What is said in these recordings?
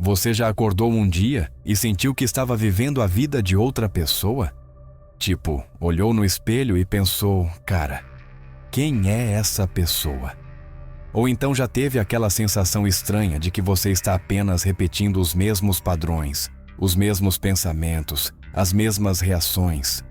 Você já acordou um dia e sentiu que estava vivendo a vida de outra pessoa? Tipo, olhou no espelho e pensou, cara, quem é essa pessoa? Ou então já teve aquela sensação estranha de que você está apenas repetindo os mesmos padrões, os mesmos pensamentos, as mesmas reações,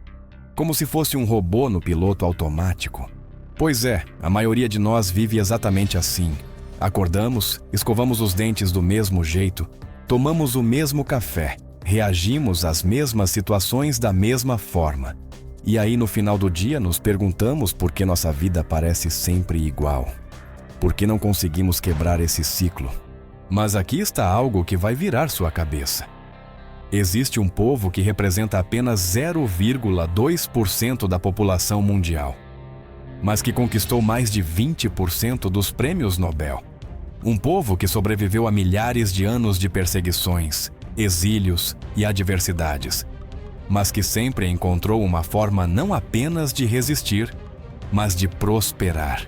como se fosse um robô no piloto automático? Pois é, a maioria de nós vive exatamente assim. Acordamos, escovamos os dentes do mesmo jeito, tomamos o mesmo café, reagimos às mesmas situações da mesma forma. E aí no final do dia nos perguntamos por que nossa vida parece sempre igual. Por que não conseguimos quebrar esse ciclo? Mas aqui está algo que vai virar sua cabeça. Existe um povo que representa apenas 0,2% da população mundial, mas que conquistou mais de 20% dos prêmios Nobel. Um povo que sobreviveu a milhares de anos de perseguições, exílios e adversidades, mas que sempre encontrou uma forma não apenas de resistir, mas de prosperar.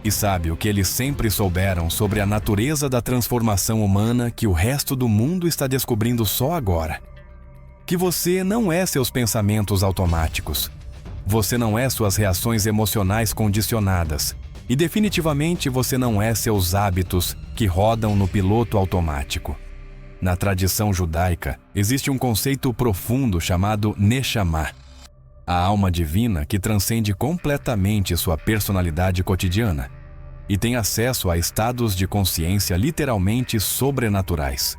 E sabe o que eles sempre souberam sobre a natureza da transformação humana que o resto do mundo está descobrindo só agora? Que você não é seus pensamentos automáticos. Você não é suas reações emocionais condicionadas. E definitivamente você não é seus hábitos que rodam no piloto automático. Na tradição judaica, existe um conceito profundo chamado Neshama, a alma divina que transcende completamente sua personalidade cotidiana e tem acesso a estados de consciência literalmente sobrenaturais.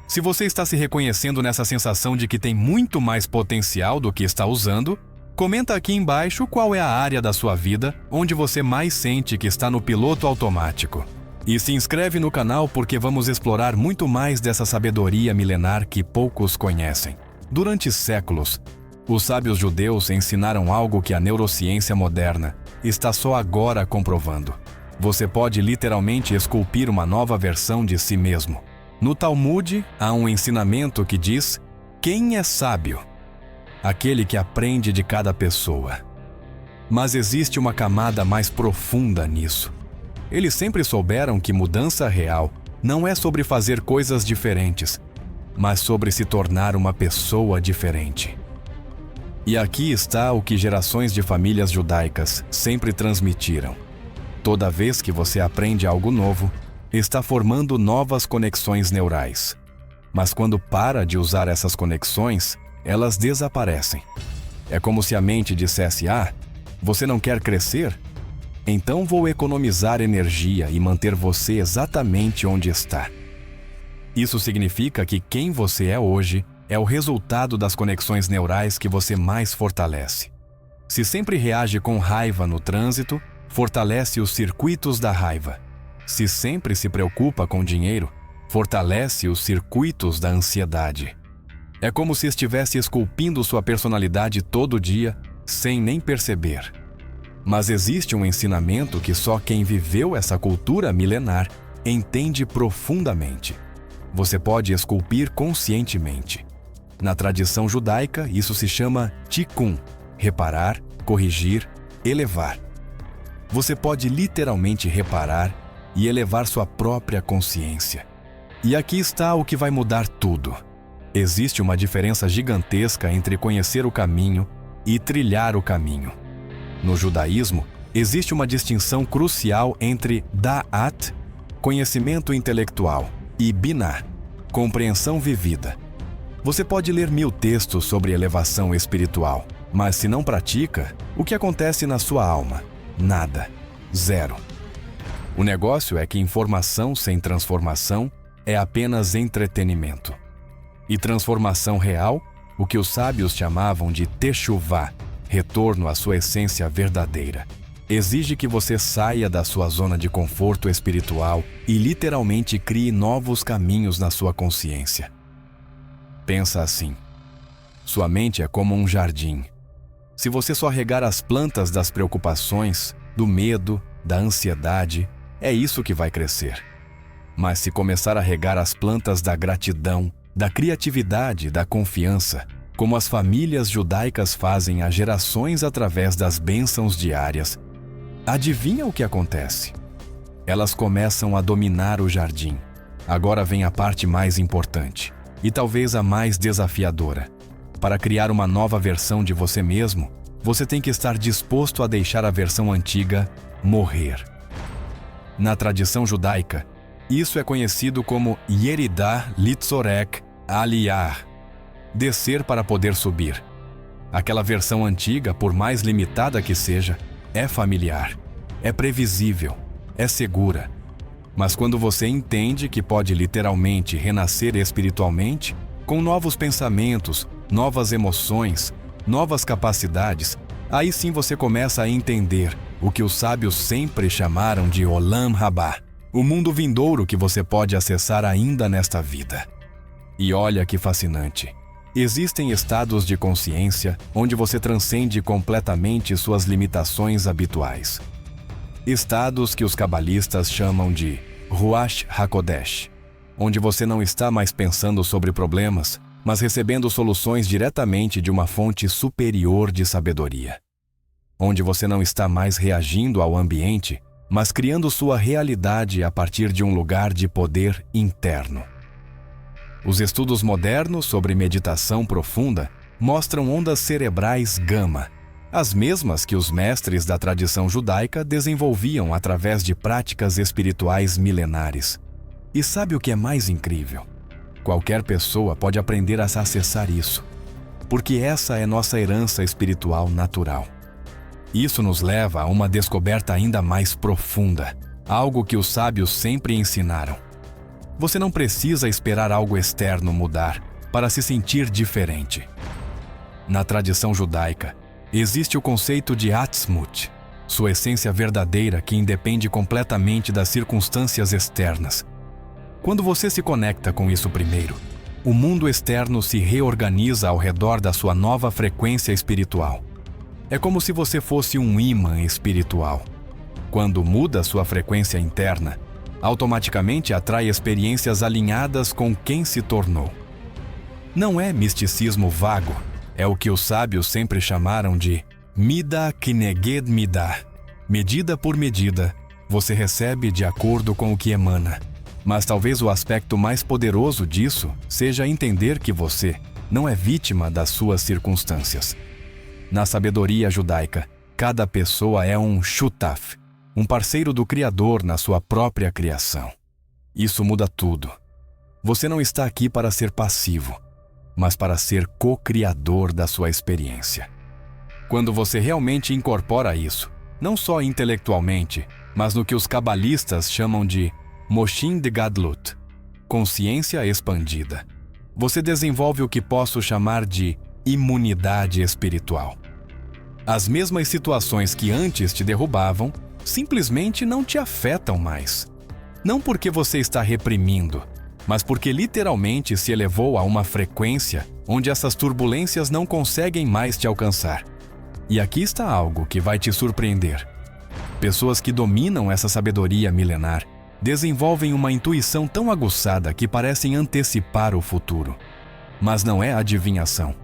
Se você está se reconhecendo nessa sensação de que tem muito mais potencial do que está usando, comenta aqui embaixo qual é a área da sua vida onde você mais sente que está no piloto automático. E se inscreve no canal porque vamos explorar muito mais dessa sabedoria milenar que poucos conhecem. Durante séculos, os sábios judeus ensinaram algo que a neurociência moderna está só agora comprovando. Você pode literalmente esculpir uma nova versão de si mesmo. No Talmud, há um ensinamento que diz: quem é sábio? Aquele que aprende de cada pessoa. Mas existe uma camada mais profunda nisso. Eles sempre souberam que mudança real não é sobre fazer coisas diferentes, mas sobre se tornar uma pessoa diferente. E aqui está o que gerações de famílias judaicas sempre transmitiram. Toda vez que você aprende algo novo, está formando novas conexões neurais. Mas quando para de usar essas conexões, elas desaparecem. É como se a mente dissesse: você não quer crescer? Então vou economizar energia e manter você exatamente onde está. Isso significa que quem você é hoje é o resultado das conexões neurais que você mais fortalece. Se sempre reage com raiva no trânsito, fortalece os circuitos da raiva. Se sempre se preocupa com dinheiro, fortalece os circuitos da ansiedade. É como se estivesse esculpindo sua personalidade todo dia, sem nem perceber. Mas existe um ensinamento que só quem viveu essa cultura milenar entende profundamente. Você pode esculpir conscientemente. Na tradição judaica, isso se chama tikkun, reparar, corrigir, elevar. Você pode literalmente reparar e elevar sua própria consciência. E aqui está o que vai mudar tudo. Existe uma diferença gigantesca entre conhecer o caminho e trilhar o caminho. No judaísmo, existe uma distinção crucial entre da'at, conhecimento intelectual, e binah, compreensão vivida. Você pode ler 1000 textos sobre elevação espiritual, mas se não pratica, o que acontece na sua alma? Nada. Zero. O negócio é que informação sem transformação é apenas entretenimento. E transformação real, o que os sábios chamavam de teshuvá, retorno à sua essência verdadeira, exige que você saia da sua zona de conforto espiritual e literalmente crie novos caminhos na sua consciência. Pensa assim: sua mente é como um jardim. Se você só regar as plantas das preocupações, do medo, da ansiedade, é isso que vai crescer. Mas se começar a regar as plantas da gratidão, da criatividade, da confiança, como as famílias judaicas fazem há gerações através das bênçãos diárias, adivinha o que acontece? Elas começam a dominar o jardim. Agora vem a parte mais importante, e talvez a mais desafiadora. Para criar uma nova versão de você mesmo, você tem que estar disposto a deixar a versão antiga morrer. Na tradição judaica, isso é conhecido como Yeridah Litzorek Aliyah, descer para poder subir. Aquela versão antiga, por mais limitada que seja, é familiar, é previsível, é segura. Mas quando você entende que pode literalmente renascer espiritualmente, com novos pensamentos, novas emoções, novas capacidades, aí sim você começa a entender o que os sábios sempre chamaram de Olam Habá, o mundo vindouro que você pode acessar ainda nesta vida. E olha que fascinante! Existem estados de consciência onde você transcende completamente suas limitações habituais. Estados que os cabalistas chamam de Ruach HaKodesh, onde você não está mais pensando sobre problemas, mas recebendo soluções diretamente de uma fonte superior de sabedoria. Onde você não está mais reagindo ao ambiente, mas criando sua realidade a partir de um lugar de poder interno. Os estudos modernos sobre meditação profunda mostram ondas cerebrais gama, as mesmas que os mestres da tradição judaica desenvolviam através de práticas espirituais milenares. E sabe o que é mais incrível? Qualquer pessoa pode aprender a acessar isso, porque essa é nossa herança espiritual natural. Isso nos leva a uma descoberta ainda mais profunda, algo que os sábios sempre ensinaram. Você não precisa esperar algo externo mudar para se sentir diferente. Na tradição judaica, existe o conceito de Atzmut, sua essência verdadeira que independe completamente das circunstâncias externas. Quando você se conecta com isso primeiro, o mundo externo se reorganiza ao redor da sua nova frequência espiritual. É como se você fosse um ímã espiritual. Quando muda sua frequência interna, automaticamente atrai experiências alinhadas com quem se tornou. Não é misticismo vago, é o que os sábios sempre chamaram de Midah Kineged Midah. Medida por medida, você recebe de acordo com o que emana. Mas talvez o aspecto mais poderoso disso seja entender que você não é vítima das suas circunstâncias. Na sabedoria judaica, cada pessoa é um shutaf, um parceiro do Criador na sua própria criação. Isso muda tudo. Você não está aqui para ser passivo, mas para ser co-criador da sua experiência. Quando você realmente incorpora isso, não só intelectualmente, mas no que os cabalistas chamam de Moshin de Gadlut, consciência expandida, você desenvolve o que posso chamar de imunidade espiritual. As mesmas situações que antes te derrubavam simplesmente não te afetam mais. Não porque você está reprimindo, mas porque literalmente se elevou a uma frequência onde essas turbulências não conseguem mais te alcançar. E aqui está algo que vai te surpreender. Pessoas que dominam essa sabedoria milenar desenvolvem uma intuição tão aguçada que parecem antecipar o futuro. Mas não é adivinhação.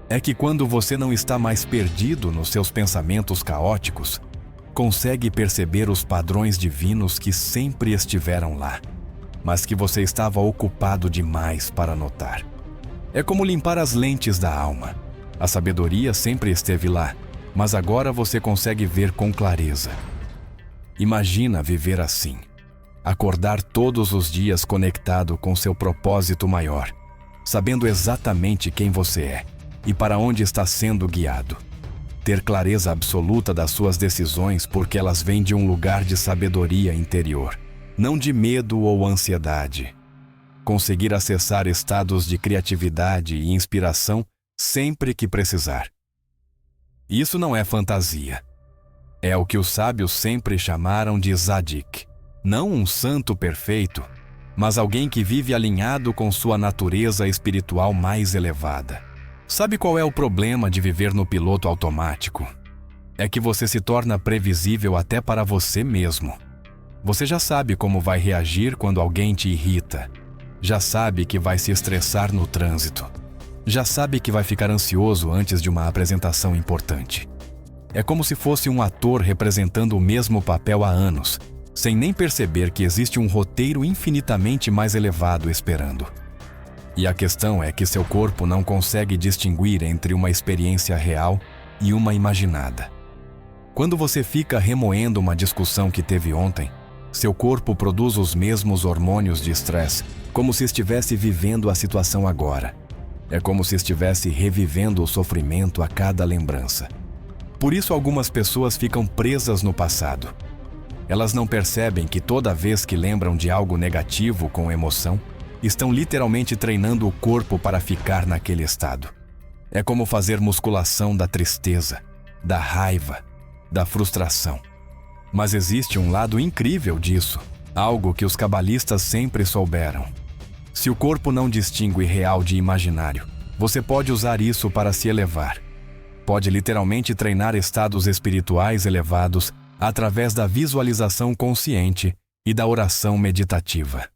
É que quando você não está mais perdido nos seus pensamentos caóticos, consegue perceber os padrões divinos que sempre estiveram lá, mas que você estava ocupado demais para notar. É como limpar as lentes da alma. A sabedoria sempre esteve lá, mas agora você consegue ver com clareza. Imagina viver assim. Acordar todos os dias conectado com seu propósito maior, sabendo exatamente quem você é e para onde está sendo guiado. Ter clareza absoluta das suas decisões porque elas vêm de um lugar de sabedoria interior, não de medo ou ansiedade. Conseguir acessar estados de criatividade e inspiração sempre que precisar. Isso não é fantasia. É o que os sábios sempre chamaram de Zadik. Não um santo perfeito, mas alguém que vive alinhado com sua natureza espiritual mais elevada. Sabe qual é o problema de viver no piloto automático? É que você se torna previsível até para você mesmo. Você já sabe como vai reagir quando alguém te irrita. Já sabe que vai se estressar no trânsito. Já sabe que vai ficar ansioso antes de uma apresentação importante. É como se fosse um ator representando o mesmo papel há anos, sem nem perceber que existe um roteiro infinitamente mais elevado esperando. E a questão é que seu corpo não consegue distinguir entre uma experiência real e uma imaginada. Quando você fica remoendo uma discussão que teve ontem, seu corpo produz os mesmos hormônios de estresse, como se estivesse vivendo a situação agora. É como se estivesse revivendo o sofrimento a cada lembrança. Por isso algumas pessoas ficam presas no passado. Elas não percebem que toda vez que lembram de algo negativo com emoção, estão literalmente treinando o corpo para ficar naquele estado. É como fazer musculação da tristeza, da raiva, da frustração. Mas existe um lado incrível disso, algo que os cabalistas sempre souberam. Se o corpo não distingue real de imaginário, você pode usar isso para se elevar. Pode literalmente treinar estados espirituais elevados através da visualização consciente e da oração meditativa.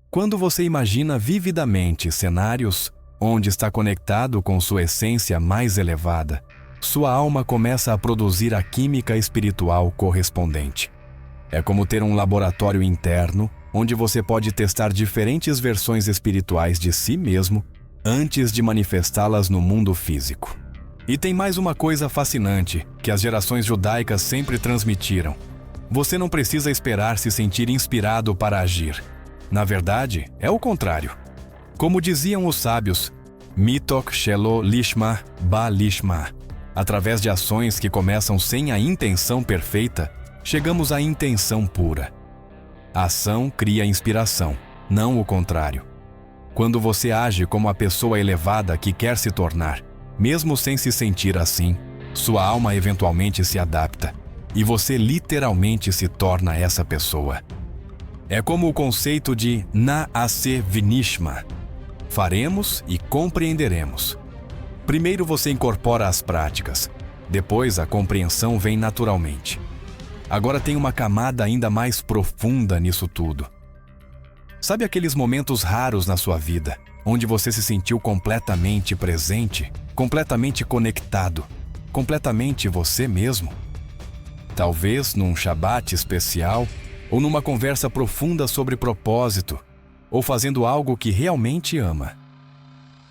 Quando você imagina vividamente cenários onde está conectado com sua essência mais elevada, sua alma começa a produzir a química espiritual correspondente. É como ter um laboratório interno onde você pode testar diferentes versões espirituais de si mesmo antes de manifestá-las no mundo físico. E tem mais uma coisa fascinante que as gerações judaicas sempre transmitiram. Você não precisa esperar se sentir inspirado para agir. Na verdade, é o contrário. Como diziam os sábios, Mitok Shelo Lishma Ba Lishma. Através de ações que começam sem a intenção perfeita, chegamos à intenção pura. A ação cria inspiração, não o contrário. Quando você age como a pessoa elevada que quer se tornar, mesmo sem se sentir assim, sua alma eventualmente se adapta e você literalmente se torna essa pessoa. É como o conceito de Naase Vinishma. Faremos e compreenderemos. Primeiro você incorpora as práticas, depois a compreensão vem naturalmente. Agora tem uma camada ainda mais profunda nisso tudo. Sabe aqueles momentos raros na sua vida, onde você se sentiu completamente presente, completamente conectado, completamente você mesmo? Talvez num Shabat especial, ou numa conversa profunda sobre propósito, ou fazendo algo que realmente ama.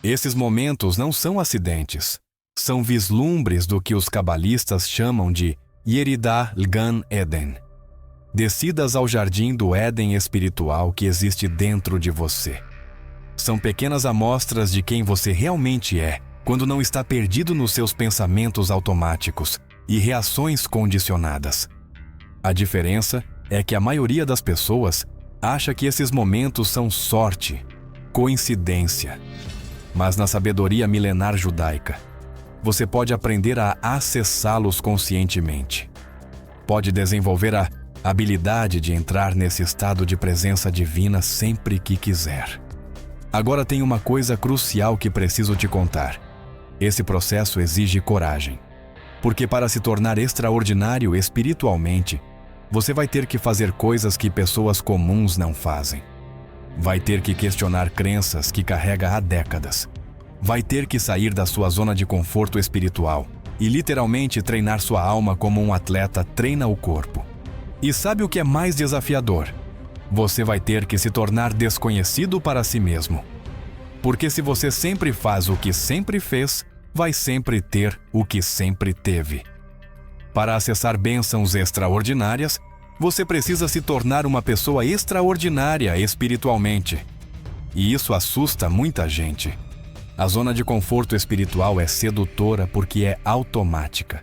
Esses momentos não são acidentes, são vislumbres do que os cabalistas chamam de Yeridah Gan Eden. Descidas ao jardim do Éden espiritual que existe dentro de você. São pequenas amostras de quem você realmente é, quando não está perdido nos seus pensamentos automáticos e reações condicionadas. A diferença é que a maioria das pessoas acha que esses momentos são sorte, coincidência. Mas na sabedoria milenar judaica, você pode aprender a acessá-los conscientemente. Pode desenvolver a habilidade de entrar nesse estado de presença divina sempre que quiser. Agora tem uma coisa crucial que preciso te contar. Esse processo exige coragem. Porque para se tornar extraordinário espiritualmente, você vai ter que fazer coisas que pessoas comuns não fazem. Vai ter que questionar crenças que carrega há décadas. Vai ter que sair da sua zona de conforto espiritual e literalmente treinar sua alma como um atleta treina o corpo. E sabe o que é mais desafiador? Você vai ter que se tornar desconhecido para si mesmo. Porque se você sempre faz o que sempre fez, vai sempre ter o que sempre teve. Para acessar bênçãos extraordinárias, você precisa se tornar uma pessoa extraordinária espiritualmente. E isso assusta muita gente. A zona de conforto espiritual é sedutora porque é automática.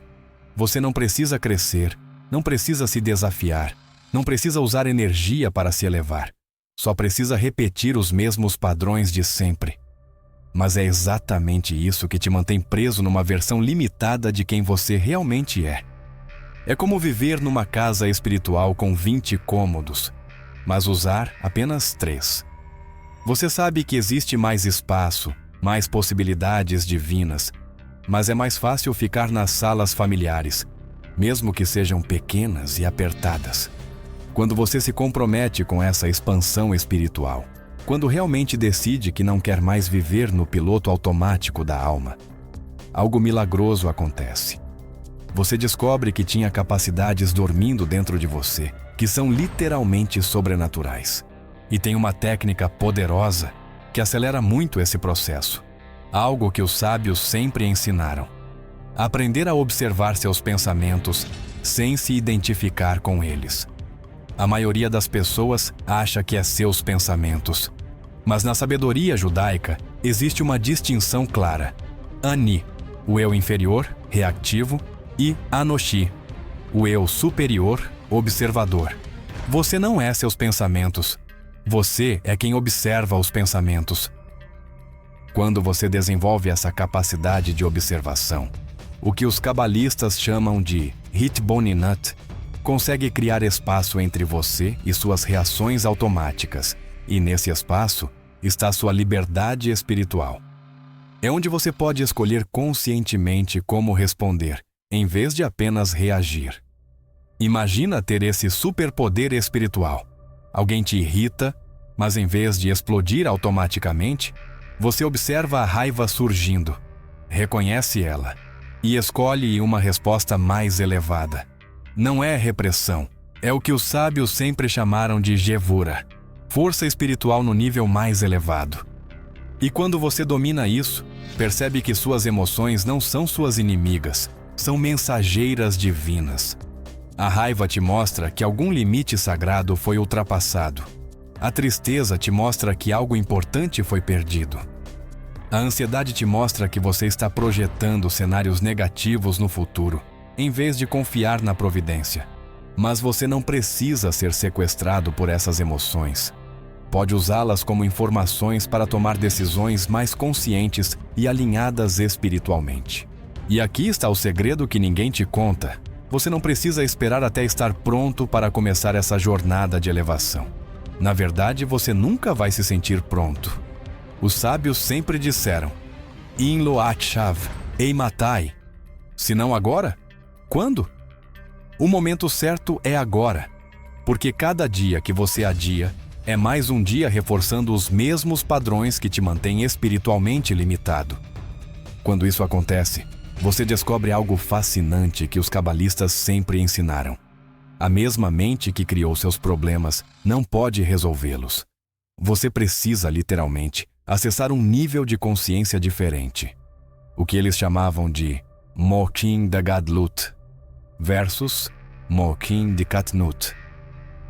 Você não precisa crescer, não precisa se desafiar, não precisa usar energia para se elevar. Só precisa repetir os mesmos padrões de sempre. Mas é exatamente isso que te mantém preso numa versão limitada de quem você realmente é. É como viver numa casa espiritual com 20 cômodos, mas usar apenas 3. Você sabe que existe mais espaço, mais possibilidades divinas, mas é mais fácil ficar nas salas familiares, mesmo que sejam pequenas e apertadas. Quando você se compromete com essa expansão espiritual, quando realmente decide que não quer mais viver no piloto automático da alma, algo milagroso acontece. Você descobre que tinha capacidades dormindo dentro de você que são literalmente sobrenaturais. E tem uma técnica poderosa que acelera muito esse processo. Algo que os sábios sempre ensinaram: aprender a observar seus pensamentos sem se identificar com eles. A maioria das pessoas acha que é seus pensamentos, mas na sabedoria judaica existe uma distinção clara: Ani, o eu inferior, reativo, e Anoshi, o eu superior, observador. Você não é seus pensamentos. Você é quem observa os pensamentos. Quando você desenvolve essa capacidade de observação, o que os cabalistas chamam de Hitbonenut, consegue criar espaço entre você e suas reações automáticas, e nesse espaço está sua liberdade espiritual. É onde você pode escolher conscientemente como responder, em vez de apenas reagir. Imagina ter esse superpoder espiritual. Alguém te irrita, mas em vez de explodir automaticamente, você observa a raiva surgindo, reconhece ela e escolhe uma resposta mais elevada. Não é repressão, é o que os sábios sempre chamaram de Gevura, força espiritual no nível mais elevado. E quando você domina isso, percebe que suas emoções não são suas inimigas, são mensageiras divinas. A raiva te mostra que algum limite sagrado foi ultrapassado. A tristeza te mostra que algo importante foi perdido. A ansiedade te mostra que você está projetando cenários negativos no futuro, em vez de confiar na providência. Mas você não precisa ser sequestrado por essas emoções. Pode usá-las como informações para tomar decisões mais conscientes e alinhadas espiritualmente. E aqui está o segredo que ninguém te conta. Você não precisa esperar até estar pronto para começar essa jornada de elevação. Na verdade, você nunca vai se sentir pronto. Os sábios sempre disseram: In lo achav, ei matai. Se não agora, quando? O momento certo é agora, porque cada dia que você adia é mais um dia reforçando os mesmos padrões que te mantêm espiritualmente limitado. Quando isso acontece, você descobre algo fascinante que os cabalistas sempre ensinaram. A mesma mente que criou seus problemas não pode resolvê-los. Você precisa, literalmente, acessar um nível de consciência diferente. O que eles chamavam de Mokin da Gadlut versus Mokin de Katnut.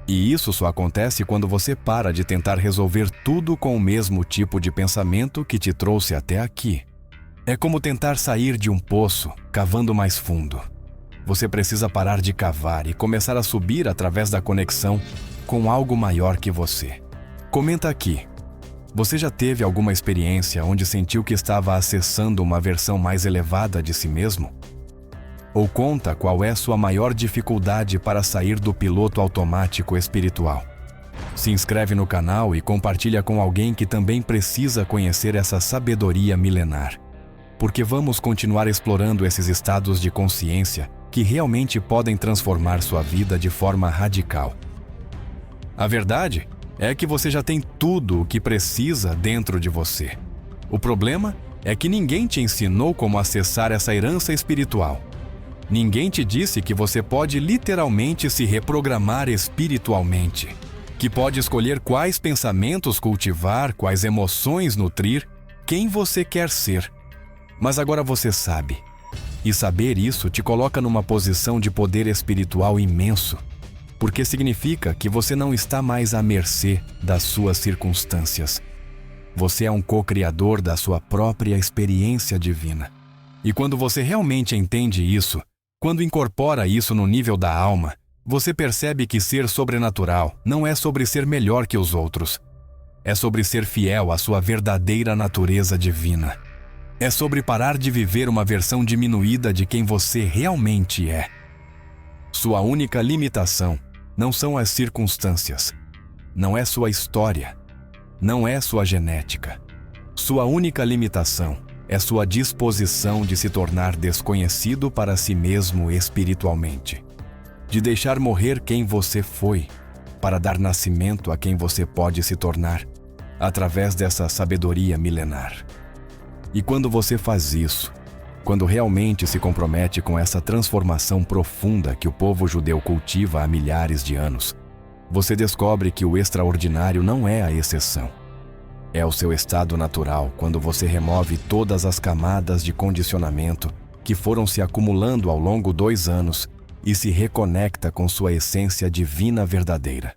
E isso só acontece quando você para de tentar resolver tudo com o mesmo tipo de pensamento que te trouxe até aqui. É como tentar sair de um poço, cavando mais fundo. Você precisa parar de cavar e começar a subir através da conexão com algo maior que você. Comenta aqui. Você já teve alguma experiência onde sentiu que estava acessando uma versão mais elevada de si mesmo? Ou conta qual é sua maior dificuldade para sair do piloto automático espiritual. Se inscreve no canal e compartilha com alguém que também precisa conhecer essa sabedoria milenar. Porque vamos continuar explorando esses estados de consciência que realmente podem transformar sua vida de forma radical. A verdade é que você já tem tudo o que precisa dentro de você. O problema é que ninguém te ensinou como acessar essa herança espiritual. Ninguém te disse que você pode literalmente se reprogramar espiritualmente, que pode escolher quais pensamentos cultivar, quais emoções nutrir, quem você quer ser. Mas agora você sabe. E saber isso te coloca numa posição de poder espiritual imenso, porque significa que você não está mais à mercê das suas circunstâncias. Você é um co-criador da sua própria experiência divina. E quando você realmente entende isso, quando incorpora isso no nível da alma, você percebe que ser sobrenatural não é sobre ser melhor que os outros. É sobre ser fiel à sua verdadeira natureza divina. É sobre parar de viver uma versão diminuída de quem você realmente é. Sua única limitação não são as circunstâncias, não é sua história, não é sua genética. Sua única limitação é sua disposição de se tornar desconhecido para si mesmo espiritualmente, de deixar morrer quem você foi, para dar nascimento a quem você pode se tornar, através dessa sabedoria milenar. E quando você faz isso, Quando realmente se compromete com essa transformação profunda que o povo judeu cultiva há milhares de anos, você descobre que o extraordinário não é a exceção. É o seu estado natural quando você remove todas as camadas de condicionamento que foram se acumulando ao longo 2 anos e se reconecta com sua essência divina verdadeira.